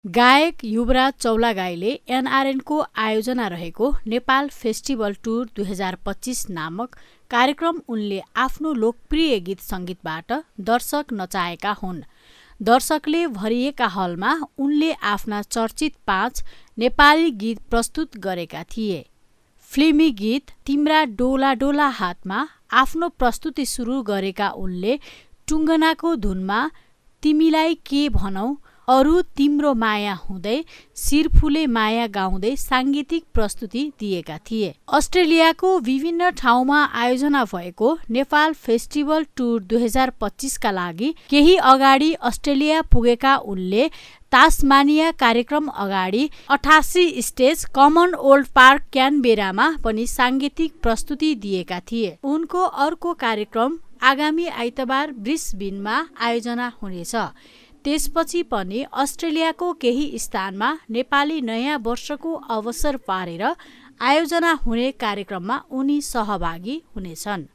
गायक युवराज चौलागाईले एनआरएनको आयोजना रहेको नेपाल फेस्टिभल टुर 2025 नामक कार्यक्रम उनले आफ्नो लोकप्रिय गीत सङ्गीतबाट दर्शक नचाएका हुन्। दर्शकले भरिएका हलमा उनले आफ्ना चर्चित 5 नेपाली गीत प्रस्तुत गरेका थिए। फिल्मी गीत तिम्रा डोला डोला हातमा आफ्नो प्रस्तुति सुरु गरेका उनले टुङ्गनाको धुनमा तिमीलाई के भनौं, अरू तिम्रो माया हुँदै, शिरफुले माया गाउँदै साङ्गीतिक प्रस्तुति दिएका थिए। अस्ट्रेलियाको विभिन्न ठाउँमा आयोजना भएको नेपाल फेस्टिभल टुर 2025 का लागि केही अगाडि अस्ट्रेलिया पुगेका उनले तास्मानिया कार्यक्रम अगाडि 88 स्टेज कमन ओल्ड पार्क क्यानबेरामा पनि साङ्गीतिक प्रस्तुति दिएका थिए। उनको अर्को कार्यक्रम आगामी आइतबार ब्रिस्बेनमा आयोजना हुनेछ। त्यसपछि पनि अस्ट्रेलियाको केही स्थानमा नेपाली नयाँ वर्षको अवसर पारेर आयोजना हुने कार्यक्रममा उनी सहभागी हुनेछन्।